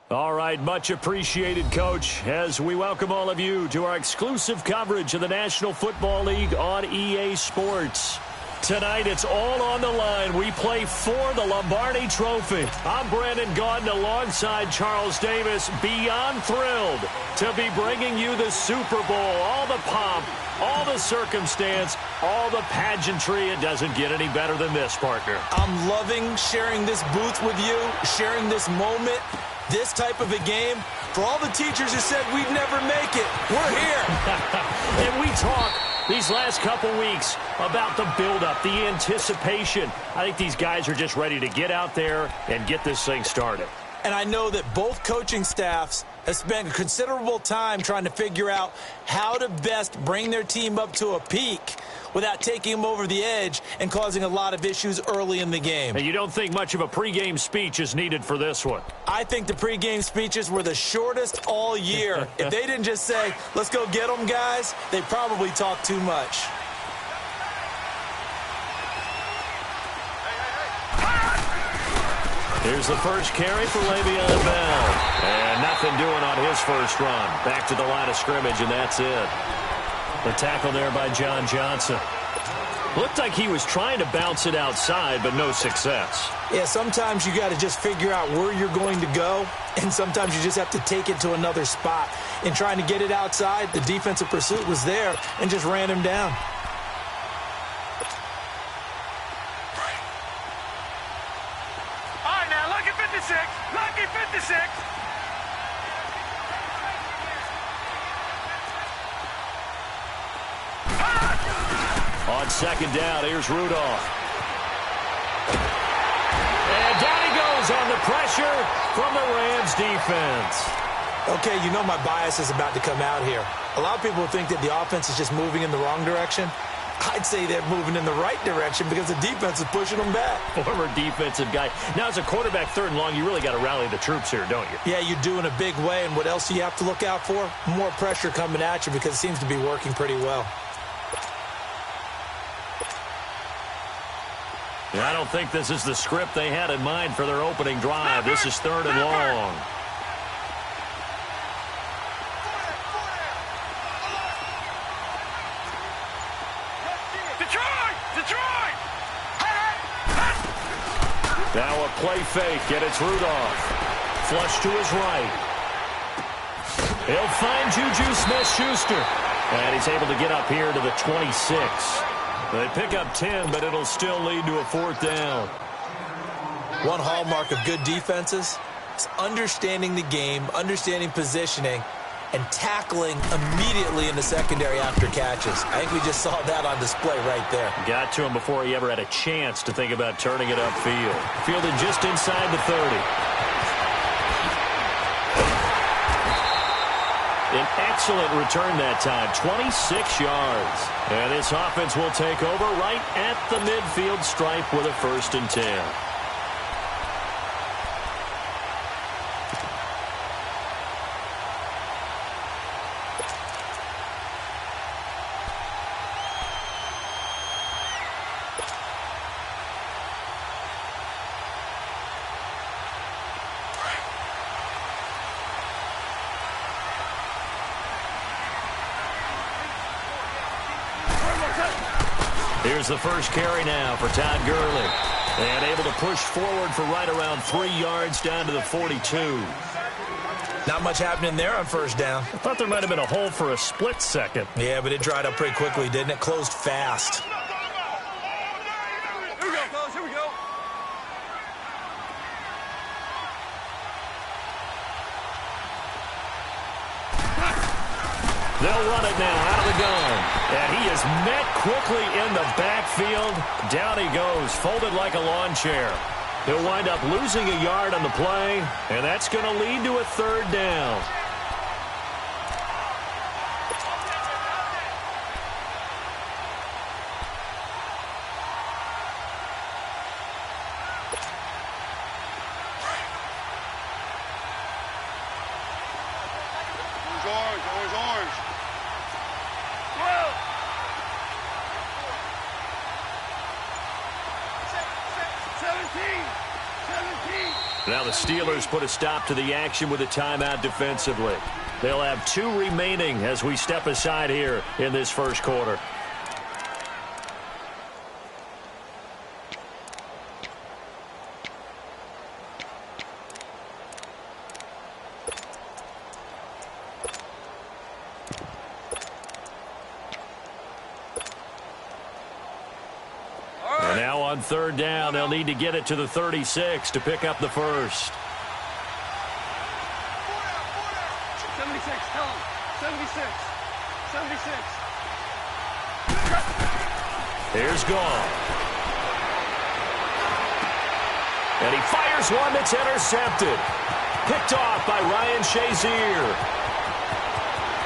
All right, much appreciated, Coach, as we welcome all of you to our exclusive coverage of the National Football League on EA Sports. Tonight, it's all on the line. We play for the Lombardi Trophy. I'm Brandon Gaudin alongside Charles Davis, beyond thrilled to be bringing you the Super Bowl. All the pomp, all the circumstance, all the pageantry. It doesn't get any better than this, partner. I'm loving sharing this booth with you, sharing this moment, this type of a game. For all the teachers who said we'd never make it, we're here. And we talk these last couple weeks about the buildup, the anticipation. I think these guys are just ready to get out there and get this thing started. And I know that both coaching staffs have spent considerable time trying to figure out how to best bring their team up to a peak without taking them over the edge and causing a lot of issues early in the game. And you don't think much of a pregame speech is needed for this one? I think the pregame speeches were the shortest all year. If they didn't just say, let's go get them, guys, they probably talked too much. Here's the first carry for Le'Veon Bell. And nothing doing on his first run. Back to the line of scrimmage, and that's it. The tackle there by John Johnson. Looked like he was trying to bounce it outside, but no success. Yeah, sometimes you got to just figure out where you're going to go, and sometimes you just have to take it to another spot. In trying to get it outside, the defensive pursuit was there and just ran him down. All right, now, lucky 56. Lucky 56. On second down, here's Rudolph. And down he goes on the pressure from the Rams defense. Okay, you know my bias is about to come out here. A lot of people think that the offense is just moving in the wrong direction. I'd say they're moving in the right direction because the defense is pushing them back. Former defensive guy. Now, as a quarterback, third and long, you really got to rally the troops here, don't you? Yeah, you do in a big way. And what else do you have to look out for? More pressure coming at you because it seems to be working pretty well. I don't think this is the script they had in mind for their opening drive. This is third and long. Detroit! Now a play fake, and it's Rudolph. Flush to his right. He'll find Juju Smith-Schuster. And he's able to get up here to the 26. They pick up 10, but it'll still lead to a fourth down. One hallmark of good defenses is understanding the game, understanding positioning, and tackling immediately in the secondary after catches. I think we just saw that on display right there. Got to him before he ever had a chance to think about turning it upfield. Fielded just inside the 30. An excellent return that time, 26 yards. And this offense will take over right at the midfield stripe with a 1st and 10. Here's the first carry now for Todd Gurley. And able to push forward for right around 3 yards down to the 42. Not much happening there on first down. I thought there might have been a hole for a split second. Yeah, but it dried up pretty quickly, didn't it? Closed fast. Here we go, fellas. Here we go. They'll run it now out of the gun. And he is met quickly in the backfield. Down he goes, folded like a lawn chair. He'll wind up losing a yard on the play, and that's going to lead to a 3rd down. Orange. 12. 17. Now the Steelers put a stop to the action with a timeout defensively. They'll have 2 remaining as we step aside here in this first quarter. And now on third down, they'll need to get it to the 36 to pick up the first. 76, tell him. 76. 76. Here's Gall. And he fires one that's intercepted. Picked off by Ryan Shazier.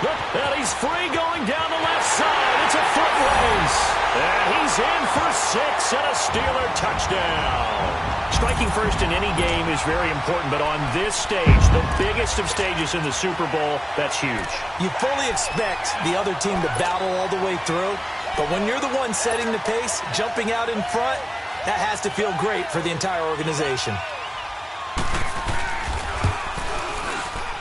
And he's free going down the left side. It's a foot race. And he's in for 6 and a Steeler touchdown. Striking first in any game is very important, but on this stage, the biggest of stages in the Super Bowl, that's huge. You fully expect the other team to battle all the way through, but when you're the one setting the pace, jumping out in front, that has to feel great for the entire organization.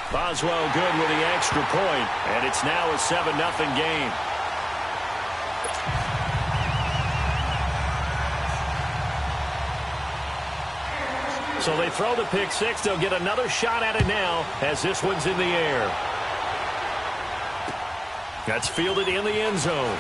Boswell good with the extra point, and it's now a 7-0 game. So they throw the pick 6. They'll get another shot at it now as this one's in the air. That's fielded in the end zone.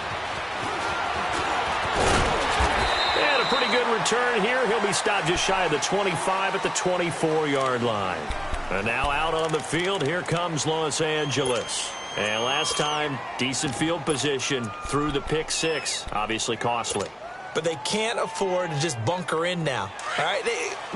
And a pretty good return here. He'll be stopped just shy of the 25 at the 24-yard line. And now out on the field, here comes Los Angeles. And last time, decent field position through the pick 6. Obviously costly. But they can't afford to just bunker in now. All right,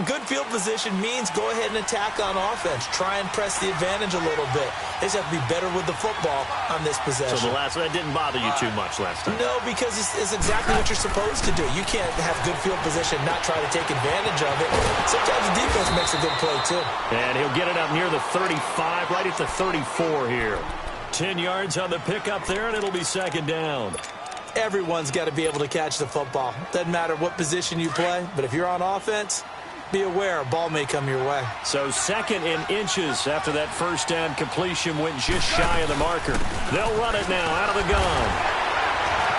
good field position means go ahead and attack on offense. Try and press the advantage a little bit. They just have to be better with the football on this possession. So that didn't bother you too much last time? No, because it's exactly what you're supposed to do. You can't have good field position, not try to take advantage of it. Sometimes the defense makes a good play, too. And he'll get it up near the 35, right at the 34 here. 10 yards on the pickup there, and it'll be second down. Everyone's got to be able to catch the football. Doesn't matter what position you play, but if you're on offense, be aware a ball may come your way. So second in inches after that first down completion went just shy of the marker. They'll run it now out of the gun.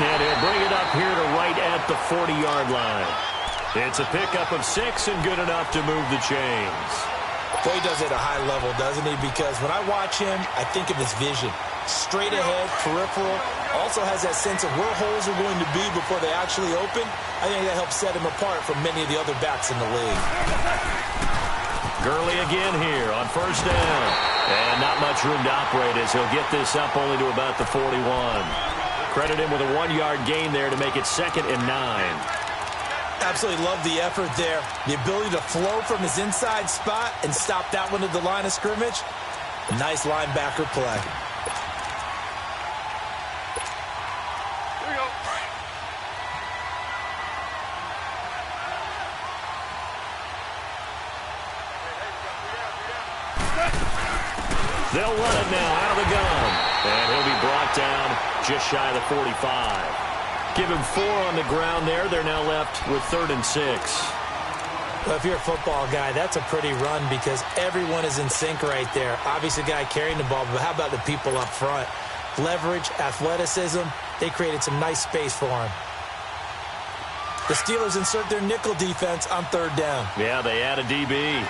And he'll bring it up here to right at the 40-yard line. It's a pickup of 6 and good enough to move the chains. Boy, he does it at a high level, doesn't he? Because when I watch him, I think of his vision. Straight ahead, peripheral, also has that sense of where holes are going to be before they actually open. I think that helps set him apart from many of the other backs in the league. Gurley again here on first down. And not much room to operate as he'll get this up only to about the 41. Credit him with a 1-yard gain there to make it 2nd and 9. Absolutely love the effort there. The ability to flow from his inside spot and stop that one at the line of scrimmage. Nice linebacker play. They'll run it now out of the gun. And he'll be brought down just shy of the 45. Give him 4 on the ground there. They're now left with 3rd and 6. Well, if you're a football guy, that's a pretty run because everyone is in sync right there. Obviously, the guy carrying the ball, but how about the people up front? Leverage, athleticism, they created some nice space for him. The Steelers insert their nickel defense on 3rd down. Yeah, they add a DB.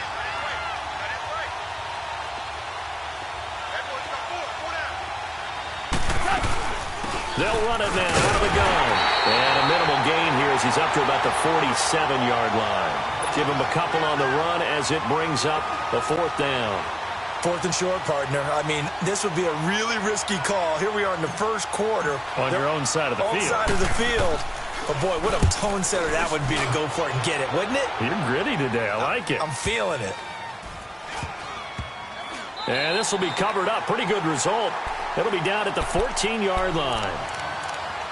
They'll run it now out of the gun. And a minimal gain here as he's up to about the 47-yard line. Give him a couple on the run as it brings up the 4th down. 4th and short, partner. I mean, this would be a really risky call. Here we are in the first quarter. On your own side of the field. On side of the field. But, boy, what a tone setter that would be to go for it and get it, wouldn't it? You're gritty today. I like it. I'm feeling it. And this will be covered up. Pretty good result. It'll be down at the 14-yard line.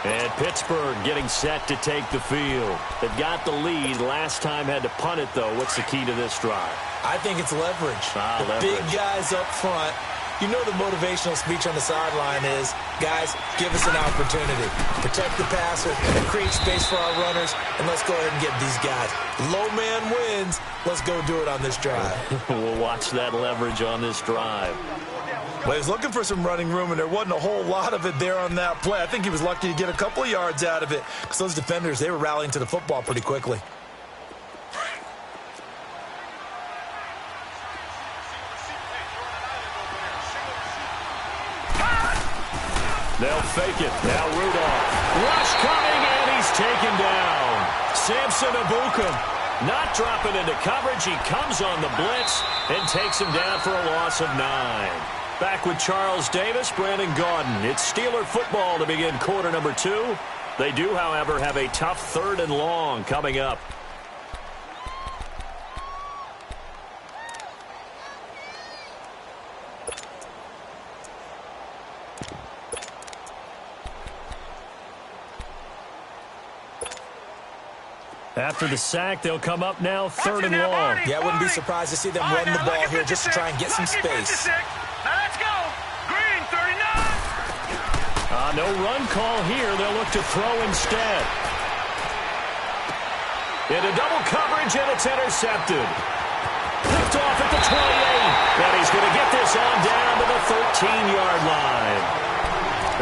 And Pittsburgh getting set to take the field. They've got the lead. Last time had to punt it, though. What's the key to this drive? I think it's leverage. Leverage. Big guys up front. You know the motivational speech on the sideline is, guys, give us an opportunity. Protect the passer, create space for our runners, and let's go ahead and get these guys. Low man wins. Let's go do it on this drive. We'll watch that leverage on this drive. Well, he was looking for some running room, and there wasn't a whole lot of it there on that play. I think he was lucky to get a couple of yards out of it because those defenders, they were rallying to the football pretty quickly. They'll fake it. Now Rudolph. Rush coming, and he's taken down. Samson Ebukam not dropping into coverage. He comes on the blitz and takes him down for a loss of 9. Back with Charles Davis, Brandon Gaudin. It's Steeler football to begin quarter number 2. They do, however, have a tough 3rd and long coming up. After the sack, they'll come up now 3rd and long. Yeah, I wouldn't be surprised to see them run the ball here just to try and get some space. Now let's go. Green, 39. No run call here. They'll look to throw instead. Into double coverage, and it's intercepted. Picked off at the 28. And he's going to get this on down to the 13-yard line.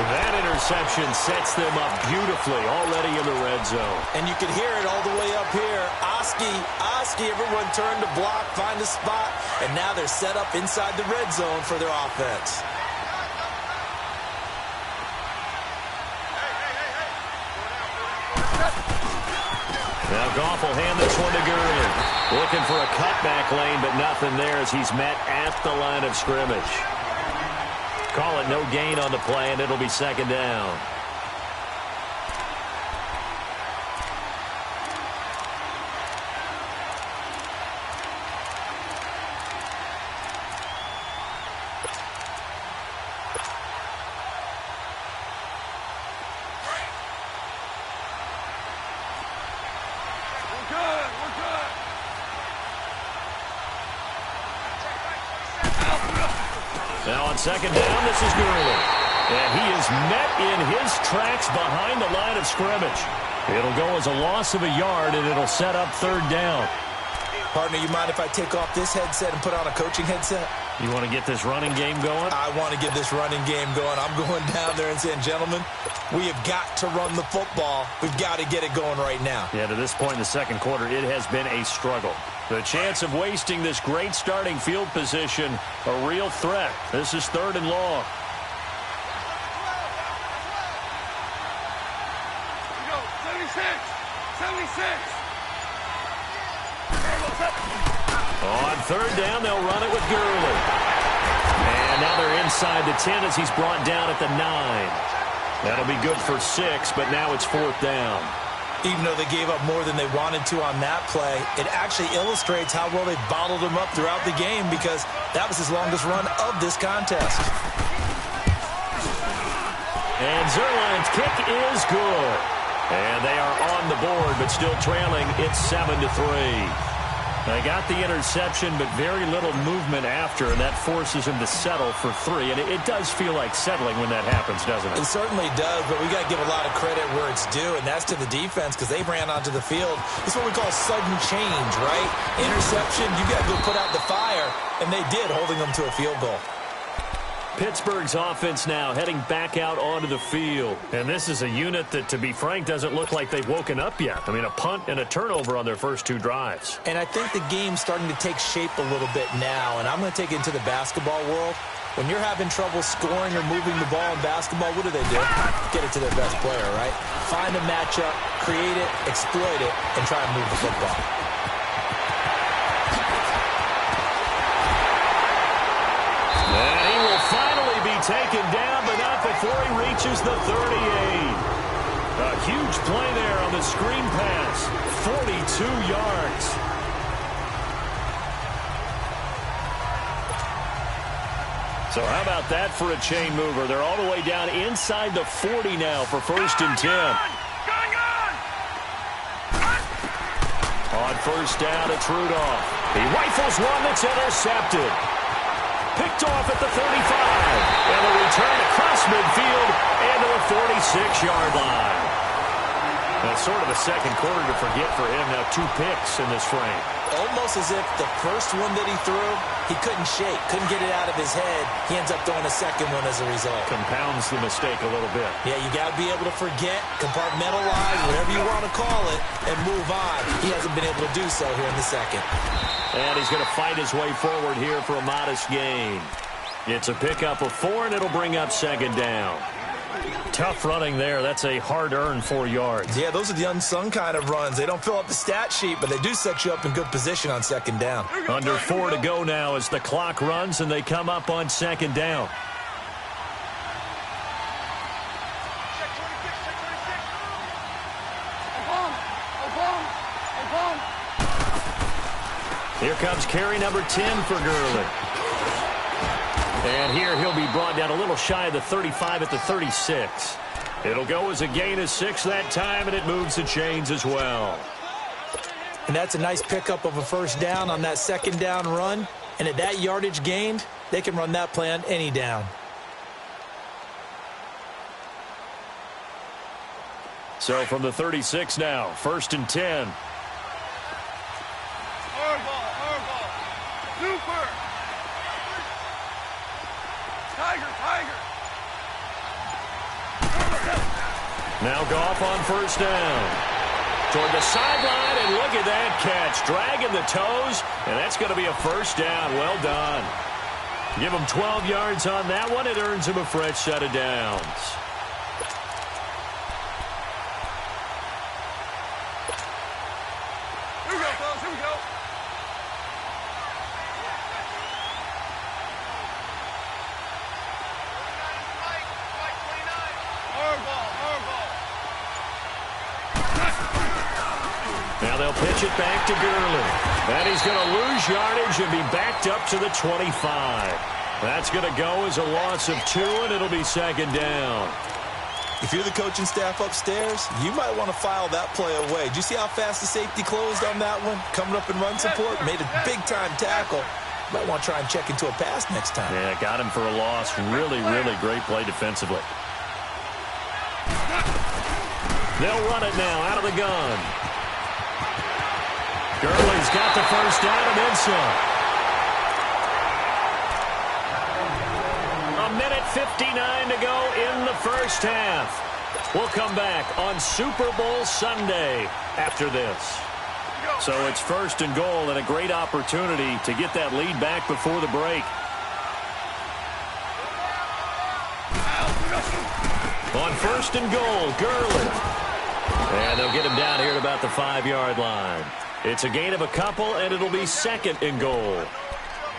That interception sets them up beautifully already in the red zone. And you can hear it all the way up here. Oski, everyone turned to block, find a spot, and now they're set up inside the red zone for their offense. Now Goff will hand this one to Gurley. Looking for a cutback lane, but nothing there as he's met at the line of scrimmage. Call it no gain on the play, and it'll be 2nd down. Now on 2nd down, this is Gurley. And he is met in his tracks behind the line of scrimmage. It'll go as a loss of a yard, and it'll set up 3rd down. Partner, you mind if I take off this headset and put on a coaching headset? You want to get this running game going? I want to get this running game going. I'm going down there and saying, gentlemen, we have got to run the football. We've got to get it going right now. Yeah, to this point in the 2nd quarter, it has been a struggle. The chance of wasting this great starting field position, a real threat. This is 3rd and long. Here we go, 76. On 3rd down, they'll run it with Gurley. And now they're inside the 10 as he's brought down at the 9. That'll be good for 6, but now it's 4th down. Even though they gave up more than they wanted to on that play, it actually illustrates how well they bottled him up throughout the game because that was his longest run of this contest. And Zerline's kick is good. And they are on the board, but still trailing. It's 7-3. They got the interception, but very little movement after, and that forces him to settle for 3. And it does feel like settling when that happens, doesn't it? It certainly does, but we got to give a lot of credit where it's due, and that's to the defense because they ran onto the field. It's what we call sudden change, right? Interception, you got to go put out the fire, and they did, holding them to a field goal. Pittsburgh's offense now heading back out onto the field. And this is a unit that, to be frank, doesn't look like they've woken up yet. I mean, a punt and a turnover on their first 2 drives. And I think the game's starting to take shape a little bit now, and I'm going to take it into the basketball world. When you're having trouble scoring or moving the ball in basketball, what do? Get it to their best player, right? Find a matchup, create it, exploit it, and try and move the football. And he will finally be taken down, but not before he reaches the 38. A huge play there on the screen pass. 42 yards. So how about that for a chain mover? They're all the way down inside the 40 now for 1st and 10. On 1st down, it's Rudolph. He rifles one that's intercepted. Picked off at the 35. And a return across midfield and to the 46-yard line. That's sort of a second quarter to forget for him. Now 2 picks in this frame. Almost as if the first one that he threw, he couldn't shake, couldn't get it out of his head. He ends up throwing a second one as a result. Compounds the mistake a little bit. Yeah, you got to be able to forget, compartmentalize, whatever you want to call it, and move on. He hasn't been able to do so here in the second. And he's going to fight his way forward here for a modest gain. It's a pickup of 4, and it'll bring up second down. Tough running there. That's a hard-earned 4 yards. Yeah, those are the unsung kind of runs. They don't fill up the stat sheet, but they do set you up in good position on second down. Under 4 to go now as the clock runs, and they come up on second down. Here comes carry number 10 for Gurley. And here he'll be brought down a little shy of the 35 at the 36. It'll go as a gain of 6 that time, and it moves the chains as well. And that's a nice pickup of a first down on that second down run. And at that yardage gained, they can run that play on any down. So from the 36 now, 1st and 10. Hardball. Super. Tiger. Now Goff on first down. Toward the sideline, and look at that catch. Dragging the toes, and that's going to be a first down. Well done. Give him 12 yards on that one. It earns him a fresh set of downs. Here we go, fellas. Here we go. Now they'll pitch it back to Gurley. And he's going to lose yardage and be backed up to the 25. That's going to go as a loss of 2, and it'll be second down. If you're the coaching staff upstairs, you might want to file that play away. Did you see how fast the safety closed on that one? Coming up in run support, made a big-time tackle. Might want to try and check into a pass next time. Yeah, got him for a loss. Really, really great play defensively. They'll run it now out of the gun. Gurley's got the first down and then some. 1:59 to go in the first half. We'll come back on Super Bowl Sunday after this. So it's 1st and goal, and a great opportunity to get that lead back before the break. On 1st and goal, Gurley. And they'll get him down here at about the 5-yard line. It's a gain of a couple, and it'll be 2nd and goal.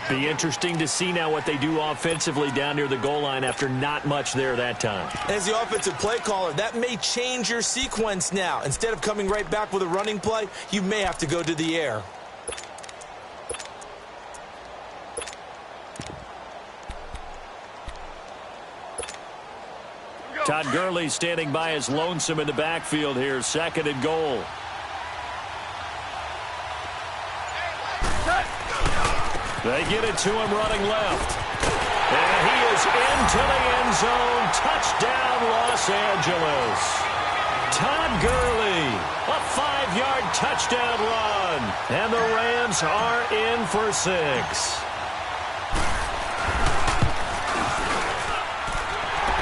Be interesting to see now what they do offensively down near the goal line after not much there that time. As the offensive play caller, that may change your sequence now. Instead of coming right back with a running play, you may have to go to the air. Todd Gurley standing by as lonesome in the backfield here. 2nd and goal. They get it to him running left. And he is into the end zone. Touchdown, Los Angeles. Todd Gurley, a 5-yard touchdown run. And the Rams are in for 6.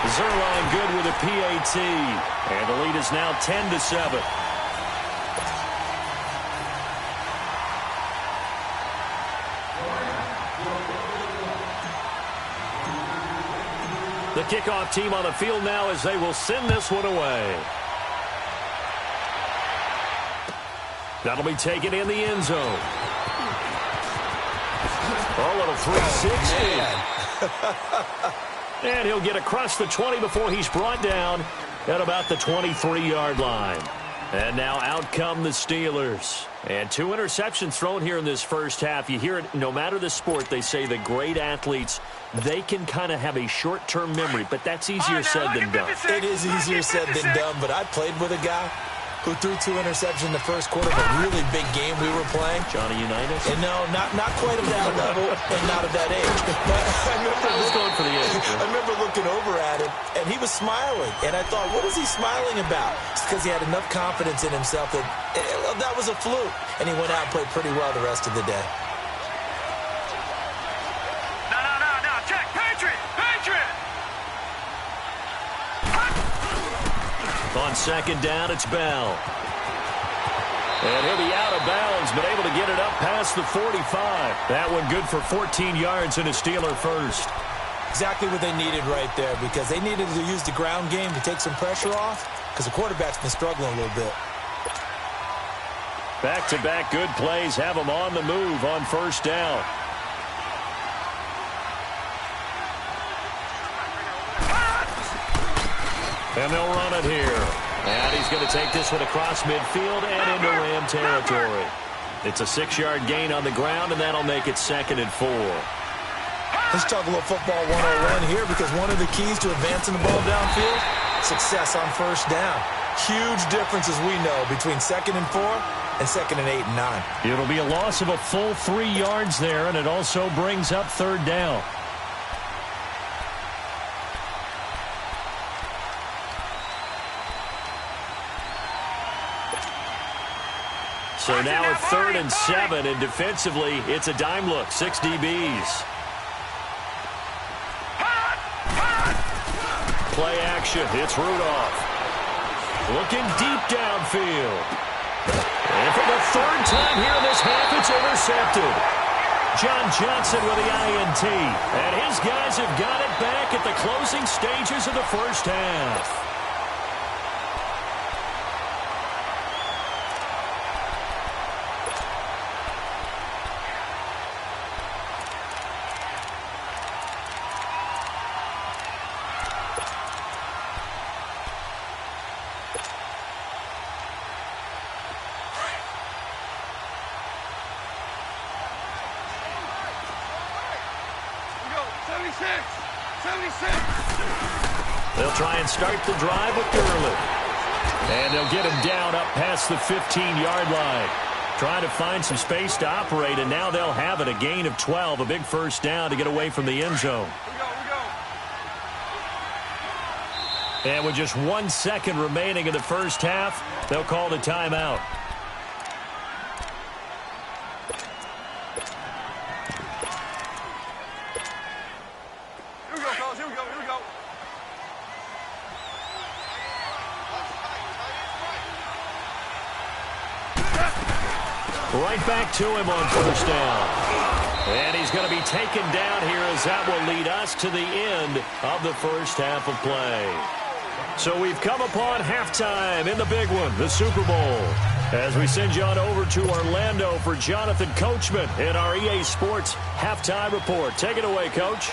Zerline good with a PAT. And the lead is now 10-7. The kickoff team on the field now as they will send this one away. That'll be taken in the end zone. A little 360. And he'll get across the 20 before he's brought down at about the 23-yard line. And now out come the Steelers. And 2 interceptions thrown here in this first half. You hear it, no matter the sport, they say the great athletes, they can kind of have a short-term memory, but that's easier said than done. It is easier said than done, but I played with a guy who threw 2 interceptions in the first quarter of a really big game we were playing. Johnny Unitas? And no, not quite of that level and not of that age. But I was going for the age. I remember looking over at him, and he was smiling. And I thought, what is he smiling about? It's because he had enough confidence in himself that that was a fluke. And he went out and played pretty well the rest of the day. No. Check. Patriot. On second down, it's Bell. And he'll be out of bounds, but able to get it up past the 45. That one good for 14 yards and a Steeler first. Exactly what they needed right there, because they needed to use the ground game to take some pressure off, because the quarterback's been struggling a little bit. Back-to-back good plays have them on the move on first down. And they'll run it here. And he's going to take this one across midfield and into Ram territory. It's a 6-yard gain on the ground, and that'll make it 2nd and 4. Let's talk a little football 101 here, because one of the keys to advancing the ball downfield, success on first down. Huge difference, as we know, between 2nd and 4 and 2nd and 8 and 9. It'll be a loss of a full 3 yards there, and it also brings up 3rd down. So now a 3rd and 7, and defensively, it's a dime look, 6 DBs. Play action, it's Rudolph. Looking deep downfield. And for the 3rd time here in this half, it's intercepted. John Johnson with the INT. And his guys have got it back at the closing stages of the first half. They'll try and start the drive with Gurley. And they'll get him down up past the 15-yard line. Trying to find some space to operate, and now they'll have it. A gain of 12, a big first down to get away from the end zone. And with just 1 second remaining in the first half, they'll call the timeout. Right back to him on first down. And he's going to be taken down here, as that will lead us to the end of the first half of play. So we've come upon halftime in the big one, the Super Bowl. As we send you on over to Orlando for Jonathan Coachman in our EA Sports Halftime Report. Take it away, Coach.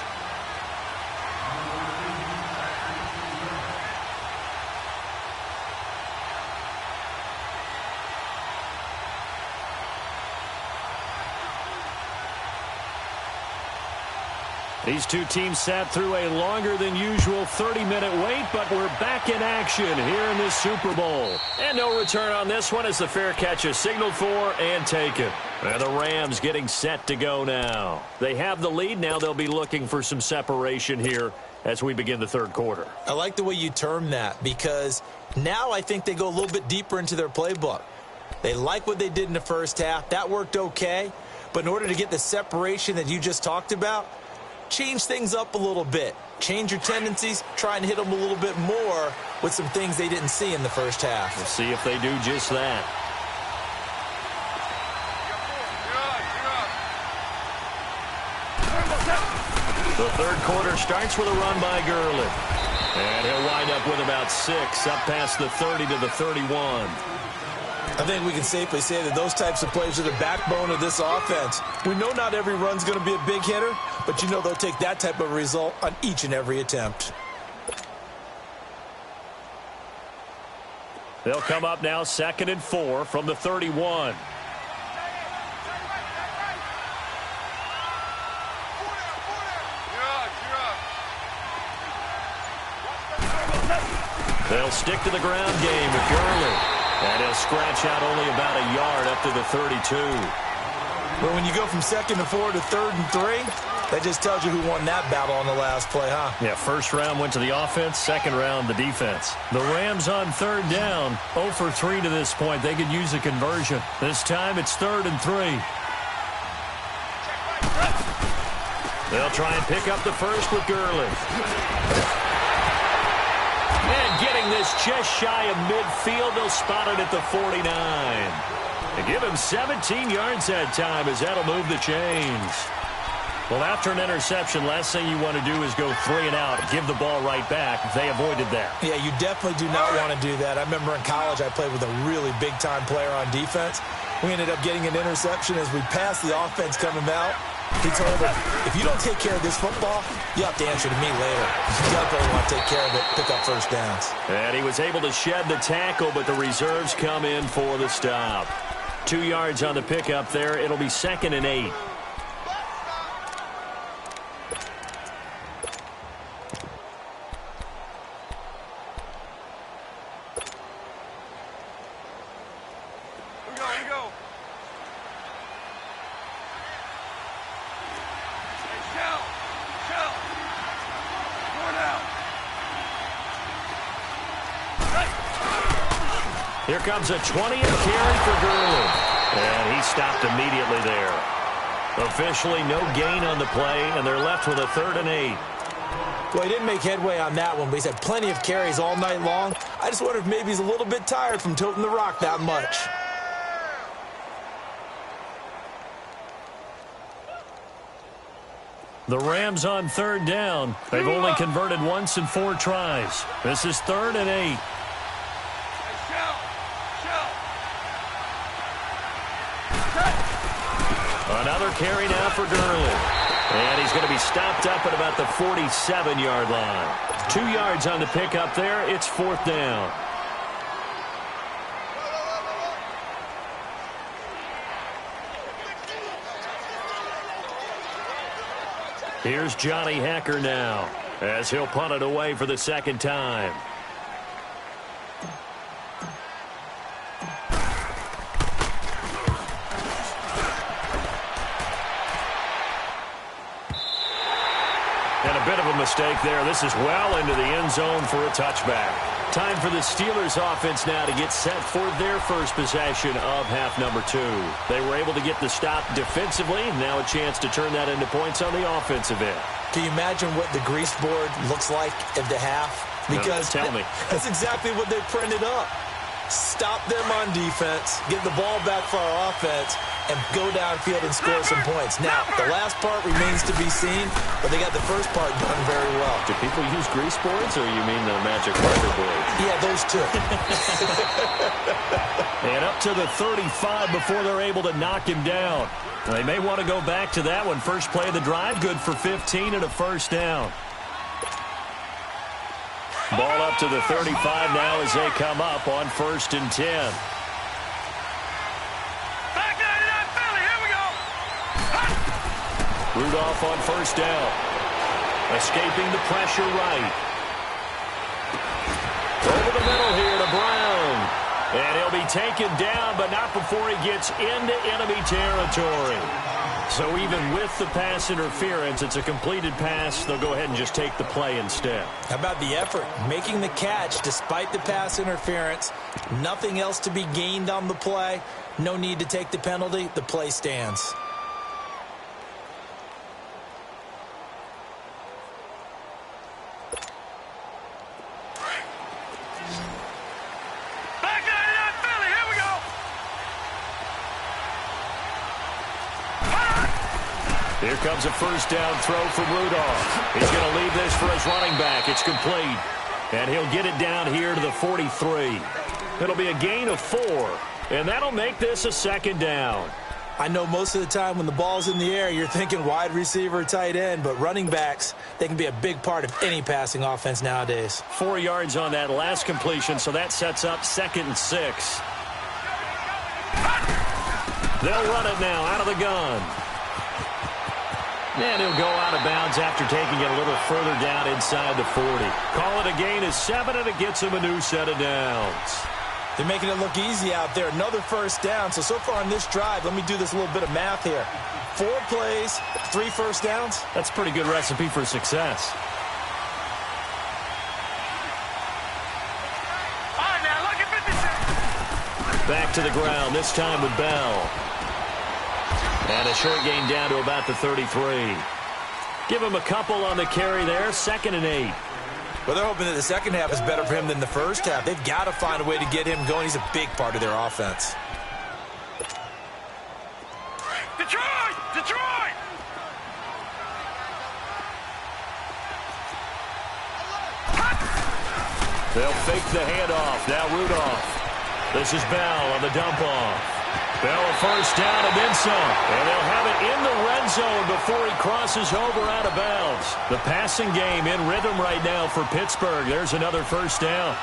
These two teams sat through a longer than usual 30-minute wait, but we're back in action here in this Super Bowl. And no return on this one as the fair catch is signaled for and taken. And the Rams getting set to go now. They have the lead. Now they'll be looking for some separation here as we begin the 3rd quarter. I like the way you term that, because now I think they go a little bit deeper into their playbook. They like what they did in the first half. That worked okay. But in order to get the separation that you just talked about, change things up a little bit. Change your tendencies. Try and hit them a little bit more with some things they didn't see in the first half. We'll see if they do just that. The 3rd quarter starts with a run by Gurley. And he'll wind up with about 6, up past the 30 to the 31. I think we can safely say that those types of plays are the backbone of this offense. We know not every run's going to be a big hitter, but you know they'll take that type of result on each and every attempt. They'll come up now 2nd and 4 from the 31. They'll stick to the ground game with Gurley. And he'll scratch out only about a yard up to the 32. But when you go from 2nd and 4 to 3rd and 3, that just tells you who won that battle on the last play, huh? Yeah, first round went to the offense, second round the defense. The Rams on 3rd down, 0 for 3 to this point. They could use a conversion. This time it's 3rd and 3. They'll try and pick up the first with Gurley. And getting this just shy of midfield, they'll spot it at the 49. They give him 17 yards that time as that'll move the chains. Well, after an interception, last thing you want to do is go 3 and out, give the ball right back. They avoided that. Yeah, you definitely do not want to do that. I remember in college I played with a really big-time player on defense. We ended up getting an interception as we passed the offense coming out. He told him, if you don't take care of this football, you have to answer to me later. You definitely want to take care of it, pick up first downs. And he was able to shed the tackle, but the reserves come in for the stop. 2 yards on the pickup there. It'll be 2nd and 8. Here comes a 20th carry for Gurley. And he stopped immediately there. Officially no gain on the play, and they're left with a 3rd and 8. Well, he didn't make headway on that one, but he's had plenty of carries all night long. I just wonder if maybe he's a little bit tired from toting the rock that much. The Rams on 3rd down. They've only converted once in 4 tries. This is 3rd and 8. Another carry now for Gurley. And he's going to be stopped up at about the 47-yard line. 2 yards on the pickup there. It's 4th down. Here's Johnny Hacker now as he'll punt it away for the 2nd time. And a bit of a mistake there. This is well into the end zone for a touchback. Time for the Steelers offense now to get set for their first possession of half number 2. They were able to get the stop defensively. Now a chance to turn that into points on the offensive end. Can you imagine what the grease board looks like at the half? Because no, tell me. That's exactly what they printed up. Stop them on defense, get the ball back for our offense, and go downfield and score some points. Now, the last part remains to be seen, but they got the first part done very well. Do people use grease boards, or you mean the magic marker boards? Yeah, those two. And up to the 35 before they're able to knock him down. They may want to go back to that one. First play of the drive, good for 15 and a first down. Ball up to the 35 now as they come up on 1st and 10. Rudolph on 1st down. Escaping the pressure right. Over the middle here to Brown. And he'll be taken down, but not before he gets into enemy territory. So even with the pass interference, it's a completed pass. They'll go ahead and just take the play instead. How about the effort? Making the catch despite the pass interference. Nothing else to be gained on the play. No need to take the penalty. The play stands. Here comes a first down throw from Rudolph. He's going to leave this for his running back. It's complete. And he'll get it down here to the 43. It'll be a gain of 4. And that'll make this a 2nd down. I know most of the time when the ball's in the air, you're thinking wide receiver, tight end, but running backs, they can be a big part of any passing offense nowadays. 4 yards on that last completion, so that sets up 2nd and 6. They'll run it now out of the gun. And he'll go out of bounds after taking it a little further down inside the 40. Call it a gain of 7, and it gets him a new set of downs. They're making it look easy out there. Another first down. So far on this drive, let me do this little bit of math here. 4 plays, 3 first downs. That's a pretty good recipe for success. All right, now, look at 56. Back to the ground, this time with Bell. And a short gain down to about the 33. Give him a couple on the carry there, 2nd and 8. Well, they're hoping that the second half is better for him than the first half. They've got to find a way to get him going. He's a big part of their offense. Detroit! Detroit! They'll fake the handoff. Now Rudolph. This is Bell on the dump-off. Bell a first down and then some. And they'll have it in the red zone before he crosses over out of bounds. The passing game in rhythm right now for Pittsburgh. There's another first down.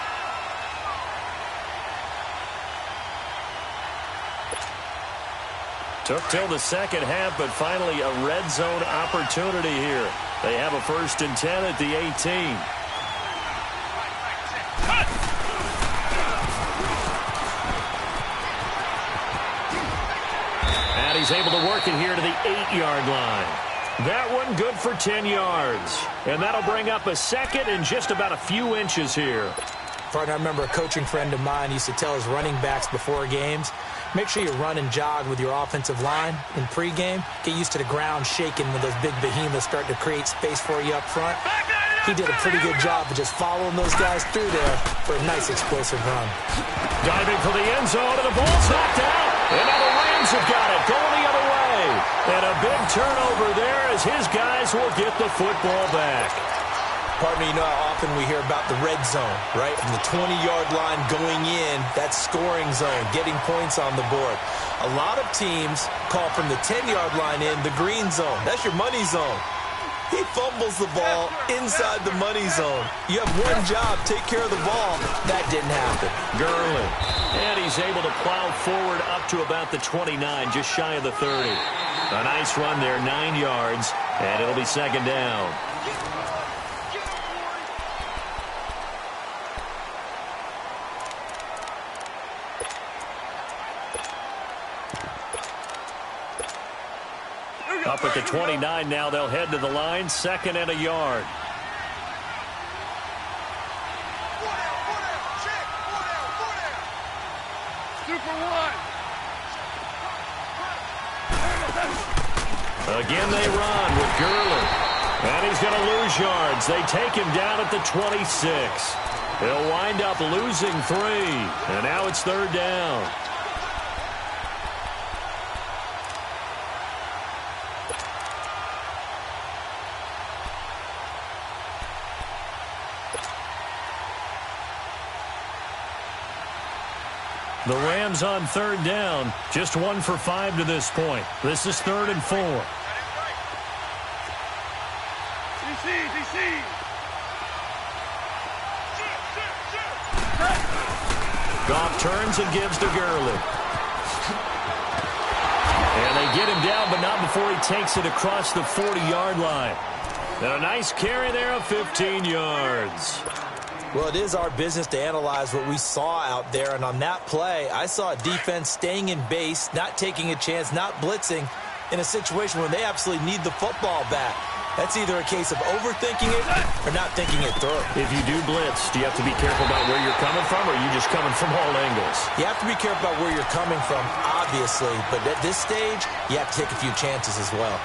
Took till the second half, but finally a red zone opportunity here. They have a 1st and 10 at the 18. And he's able to work it here to the 8-yard line. That one good for 10 yards. And that'll bring up a 2nd and just about a few inches here. Partner, I remember a coaching friend of mine used to tell his running backs before games, make sure you run and jog with your offensive line in pregame. Get used to the ground shaking when those big behemoths start to create space for you up front. He did a pretty good job of just following those guys through there for a nice explosive run. Diving for the end zone, and the ball's knocked out. And now the Rams have got it, going the other way. And a big turnover there as his guys will get the football back. Partner, you know how often we hear about the red zone, right? From the 20-yard line going in, that scoring zone, getting points on the board. A lot of teams call from the 10-yard line in the green zone. That's your money zone. He fumbles the ball inside the money zone. You have one job, take care of the ball. That didn't happen. Gurley. And he's able to plow forward up to about the 29, just shy of the 30. A nice run there, 9 yards, and it'll be 2nd down. Up at the 29 now, they'll head to the line, 2nd and a yard. Super one. Again they run with Gurley. And he's going to lose yards. They take him down at the 26. He'll wind up losing 3. And now it's 3rd down. The Rams on 3rd down. Just 1 for 5 to this point. This is 3rd and 4. DC. Goff turns and gives to Gurley. And they get him down, but not before he takes it across the 40-yard line. And a nice carry there of 15 yards. Well, it is our business to analyze what we saw out there, and on that play, I saw a defense staying in base, not taking a chance, not blitzing, in a situation where they absolutely need the football back. That's either a case of overthinking it or not thinking it through. If you do blitz, do you have to be careful about where you're coming from, or are you just coming from all angles? You have to be careful about where you're coming from, obviously, but at this stage, you have to take a few chances as well.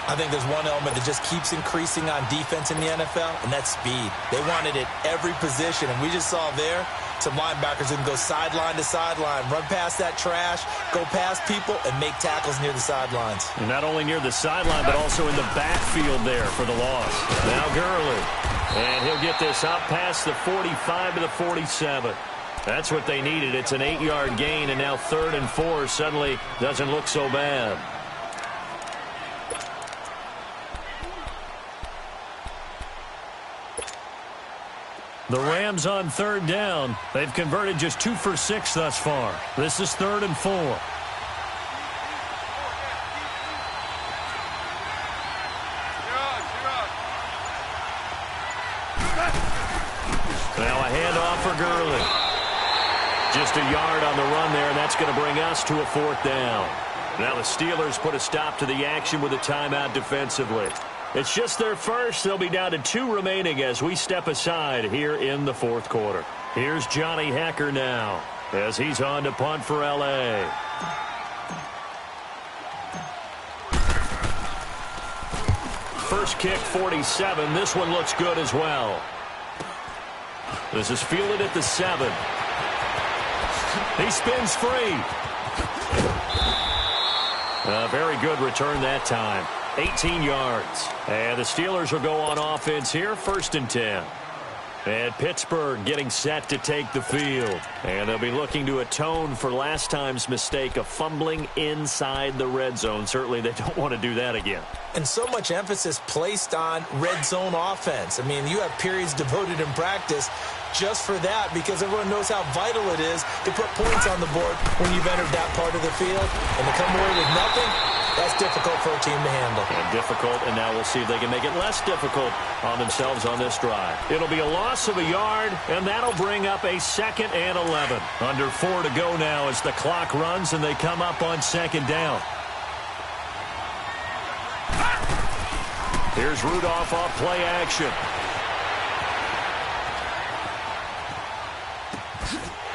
I think there's one element that just keeps increasing on defense in the NFL, and that's speed. They want it at every position, and we just saw there some linebackers who can go sideline to sideline, run past that trash, go past people, and make tackles near the sidelines. And not only near the sideline, but also in the backfield there for the loss. Now Gurley. And he'll get this up past the 45 to the 47. That's what they needed. It's an 8-yard gain, and now 3rd and 4 suddenly doesn't look so bad. The Rams on 3rd down. They've converted just 2 for 6 thus far. This is 3rd and 4. Now a handoff for Gurley. Just a yard on the run there, and that's going to bring us to a 4th down. Now the Steelers put a stop to the action with a timeout defensively. It's just their first. They'll be down to 2 remaining as we step aside here in the 4th quarter. Here's Johnny Hecker now as he's on to punt for L.A. First kick, 47. This one looks good as well. This is fielded at the 7. He spins free. A very good return that time. 18 yards. And the Steelers will go on offense here, 1st and 10. And Pittsburgh getting set to take the field. And they'll be looking to atone for last time's mistake of fumbling inside the red zone. Certainly they don't want to do that again. And so much emphasis placed on red zone offense. I mean, you have periods devoted in practice just for that because everyone knows how vital it is to put points on the board when you've entered that part of the field. And to come away with nothing, that's difficult for a team to handle. And difficult, and now we'll see if they can make it less difficult on themselves on this drive. It'll be a loss of a yard, and that'll bring up a 2nd and 11. Under 4 to go now as the clock runs, and they come up on 2nd down. Here's Rudolph off play action.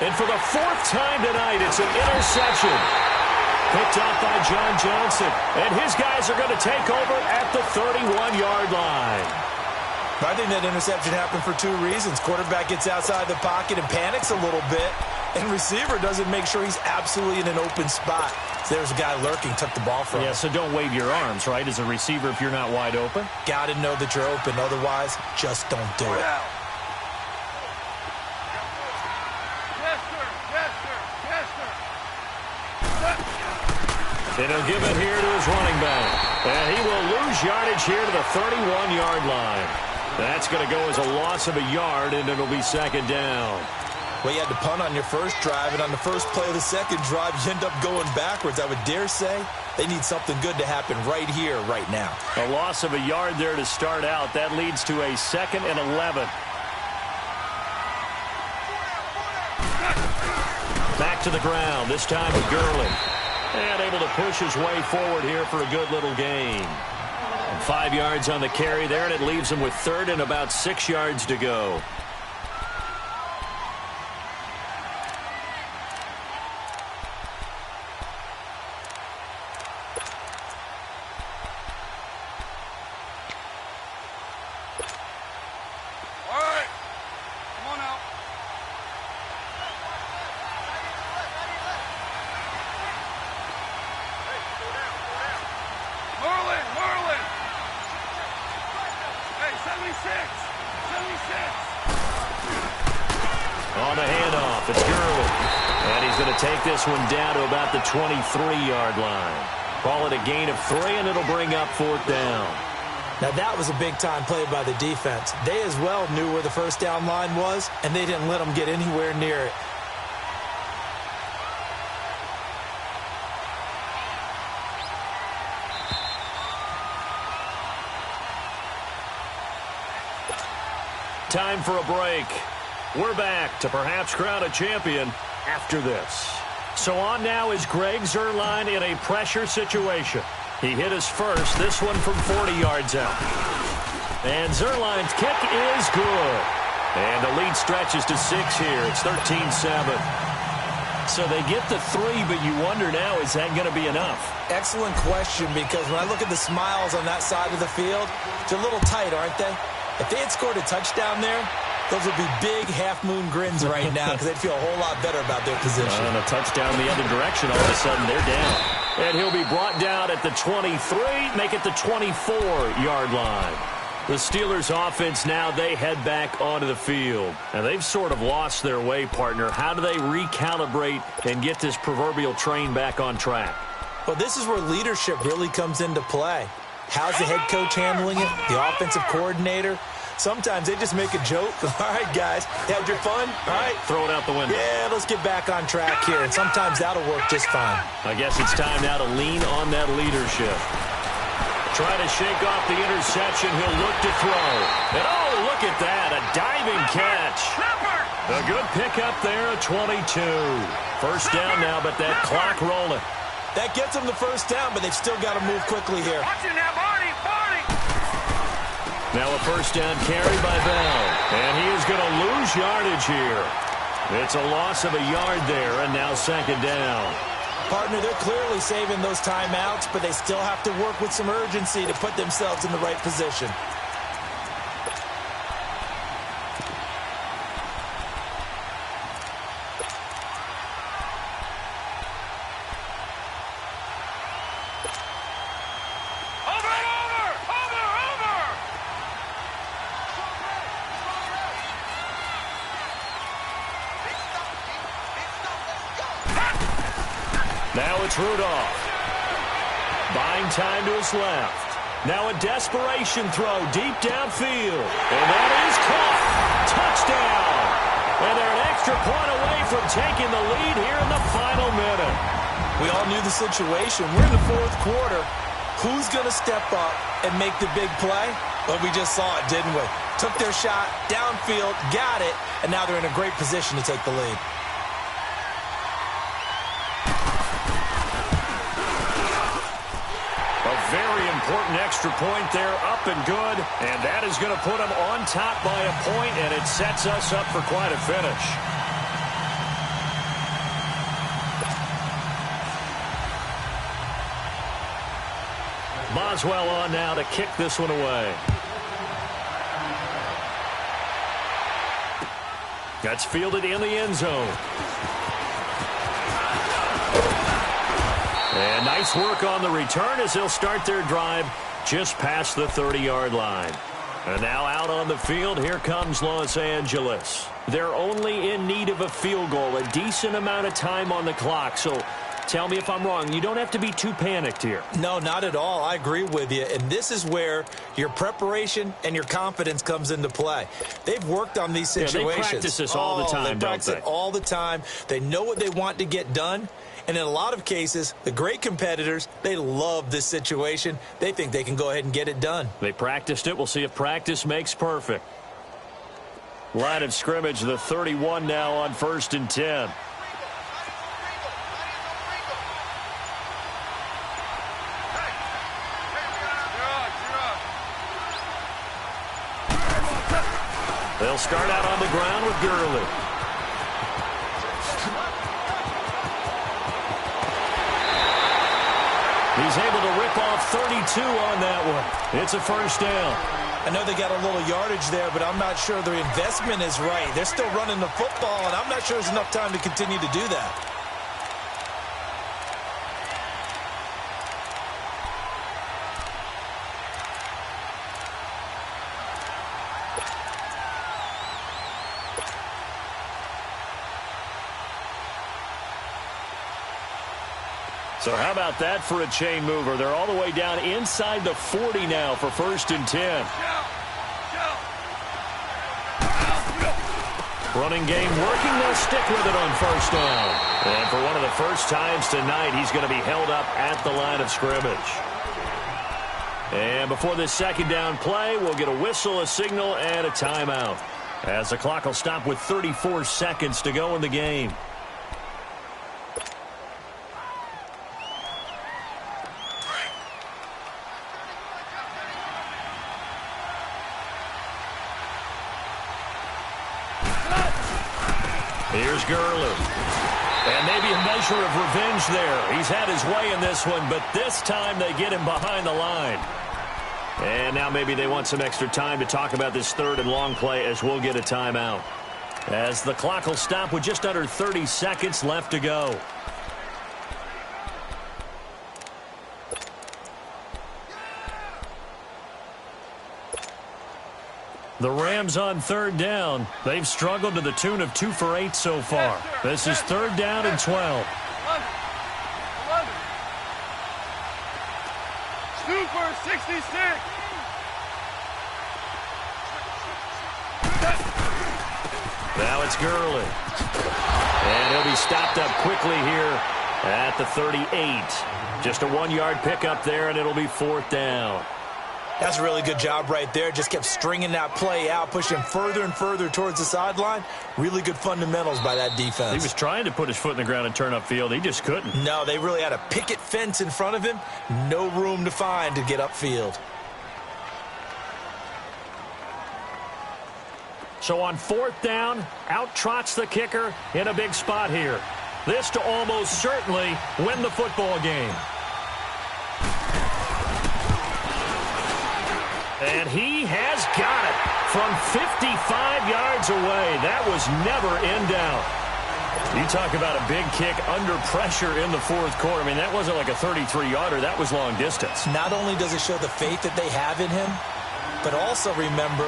And for the 4th time tonight, it's an interception. Picked up by John Johnson. And his guys are going to take over at the 31-yard line. I think that interception happened for 2 reasons. Quarterback gets outside the pocket and panics a little bit. And receiver doesn't make sure he's absolutely in an open spot. So there's a guy lurking, took the ball from him. Yeah, so don't wave your arms, right, as a receiver if you're not wide open. Got to know that you're open. Otherwise, just don't do it. And he'll give it here to his running back. And he will lose yardage here to the 31-yard line. That's going to go as a loss of a yard, and it'll be 2nd down. Well, you had to punt on your first drive, and on the first play of the second drive, you end up going backwards. I would dare say they need something good to happen right here, right now. A loss of a yard there to start out. That leads to a 2nd and 11. Back to the ground, this time with Gurley. And able to push his way forward here for a good little gain. And 5 yards on the carry there, and it leaves him with 3rd and about 6 yards to go. On the handoff, it's Gurley. And he's going to take this one down to about the 23-yard line. Call it a gain of 3, and it'll bring up 4th down. Now, that was a big-time play by the defense. They as well knew where the first down line was, and they didn't let them get anywhere near it. Time for a break. We're back to perhaps crown a champion after this. So on now is Greg Zuerlein in a pressure situation. He hit his first, this one from 40 yards out. And Zuerlein's kick is good. And the lead stretches to 6 here. It's 13-7. So they get the 3, but you wonder now, is that going to be enough? Excellent question, because when I look at the smiles on that side of the field, they're a little tight, aren't they? If they had scored a touchdown there, those would be big half-moon grins right now because they'd feel a whole lot better about their position. And a touchdown the other direction, all of a sudden they're down. And he'll be brought down at the 23, make it the 24-yard line. The Steelers offense now, they head back onto the field. And they've sort of lost their way, partner. How do they recalibrate and get this proverbial train back on track? Well, this is where leadership really comes into play. How's the head coach handling it? The offensive coordinator? Sometimes they just make a joke. All right, guys, had your fun? All right. Throw it out the window. Yeah, let's get back on track here. And sometimes that'll work just fine. I guess it's time now to lean on that leadership. Trying to shake off the interception. He'll look to throw. And, oh, look look at that, a diving catch. A good pickup there at 22. First down now, but that clock rolling. That gets them the first down, but they've still got to move quickly here. Now a first down carry by Bell. And he is going to lose yardage here. It's a loss of a yard there, and now second down. Partner, they're clearly saving those timeouts, but they still have to work with some urgency to put themselves in the right position. Now it's Rudolph. Buying time to his left. Now a desperation throw deep downfield. And that is caught. Touchdown. And they're an extra point away from taking the lead here in the final minute. We all knew the situation. We're in the fourth quarter. Who's going to step up and make the big play? Well, we just saw it, didn't we? Took their shot, downfield, got it, and now they're in a great position to take the lead. Very important extra point there, up and good. And that is going to put them on top by a point, and it sets us up for quite a finish. Boswell on now to kick this one away. That's fielded in the end zone. And nice work on the return as they'll start their drive just past the 30-yard line. And now out on the field, here comes Los Angeles. They're only in need of a field goal, a decent amount of time on the clock. So tell me if I'm wrong. You don't have to be too panicked here. No, not at all. I agree with you. And this is where your preparation and your confidence comes into play. They've worked on these situations. Yeah, they practice this all the time, don't they? They practice it all the time. They know what they want to get done. And in a lot of cases, the great competitors, they love this situation. They think they can go ahead and get it done. They practiced it. We'll see if practice makes perfect. Line of scrimmage, the 31 now on 1st and 10. They'll start out on the ground with Gurley. He's able to rip off 32 on that one. It's a first down. I know they got a little yardage there, but I'm not sure their investment is right. They're still running the football, and I'm not sure there's enough time to continue to do that. So how about that for a chain mover? They're all the way down inside the 40 now for 1st and 10. Running game working. They'll stick with it on 1st down. And for one of the first times tonight, he's going to be held up at the line of scrimmage. And before this second down play, we'll get a whistle, a signal, and a timeout, as the clock will stop with 34 seconds to go in the game. Here's Gurley. And maybe a measure of revenge there. He's had his way in this one, but this time they get him behind the line. And now maybe they want some extra time to talk about this 3rd and long play, as we'll get a timeout, as the clock will stop with just under 30 seconds left to go. The Rams on 3rd down. They've struggled to the tune of 2 for 8 so far. This is 3rd down and 12. Super 66. Now it's Gurley. And he'll be stopped up quickly here at the 38. Just a 1-yard pickup there, and it'll be 4th down. That's a really good job right there. Just kept stringing that play out, pushing further and further towards the sideline. Really good fundamentals by that defense. He was trying to put his foot in the ground and turn upfield. He just couldn't. No, they really had a picket fence in front of him. No room to find to get upfield. So on 4th down, out trots the kicker in a big spot here. This to almost certainly win the football game. And he has got it from 55 yards away. That was never in doubt. You talk about a big kick under pressure in the 4th quarter. I mean, that wasn't like a 33-yarder. That was long distance. Not only does it show the faith that they have in him, but also remember,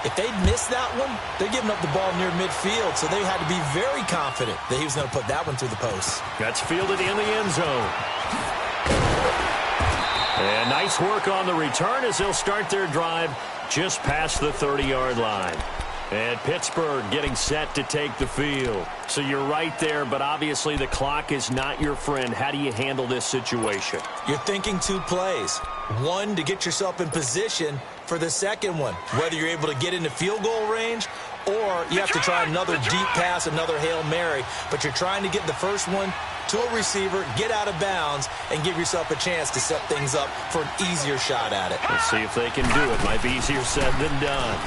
if they'd missed that one, they're giving up the ball near midfield, so they had to be very confident that he was going to put that one through the post. That's fielded in the end zone. And nice work on the return as they'll start their drive just past the 30-yard line. And Pittsburgh getting set to take the field. So you're right there, but obviously the clock is not your friend. How do you handle this situation? You're thinking 2 plays. One, to get yourself in position for the second one, whether you're able to get into field goal range or you have to try another deep pass, another Hail Mary. But you're trying to get the first one to a receiver, get out of bounds, and give yourself a chance to set things up for an easier shot at it. Let's see if they can do it. Might be easier said than done.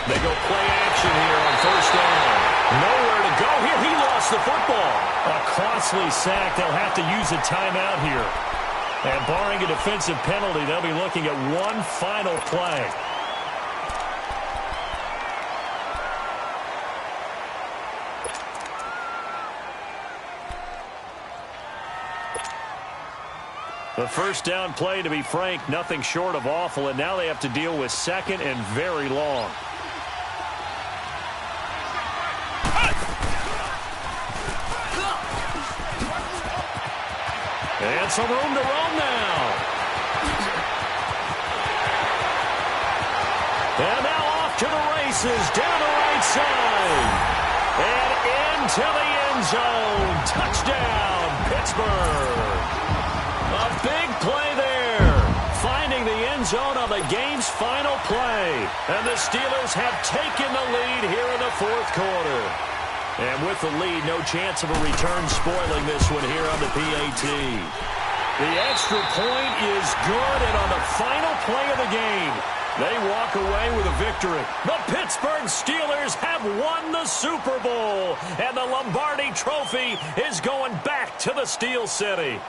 They go play action here on 1st down. Nowhere to go here. He lost the football. A costly sack. They'll have to use a timeout here. And barring a defensive penalty, they'll be looking at one final play. The 1st down play, to be frank, nothing short of awful, and now they have to deal with 2nd and very long. And some room to roam now. And now off to the races, down the right side. And into the end zone. Touchdown, Pittsburgh. A big play there. Finding the end zone on the game's final play. And the Steelers have taken the lead here in the 4th quarter. And with the lead, no chance of a return spoiling this one here on the PAT. The extra point is good, and on the final play of the game, they walk away with a victory. The Pittsburgh Steelers have won the Super Bowl, and the Lombardi Trophy is going back to the Steel City.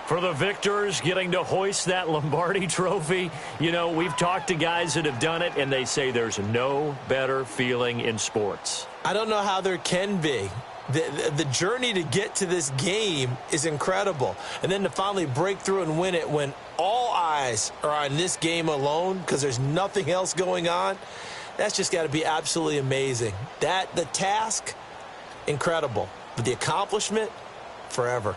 For the victors getting to hoist that Lombardi Trophy, you know, we've talked to guys that have done it, and they say there's no better feeling in sports. I don't know how there can be. The journey to get to this game is incredible. And then to finally break through and win it when all eyes are on this game alone because there's nothing else going on, that's just got to be absolutely amazing. The task, incredible. But the accomplishment, forever.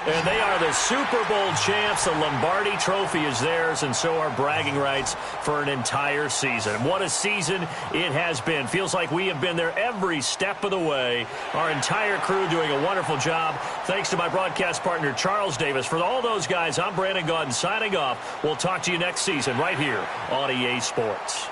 And they are the Super Bowl champs. The Lombardi Trophy is theirs, and so are bragging rights for an entire season. What a season it has been. Feels like we have been there every step of the way. Our entire crew doing a wonderful job. Thanks to my broadcast partner, Charles Davis. For all those guys, I'm Brandon Gaudin signing off. We'll talk to you next season right here on EA Sports.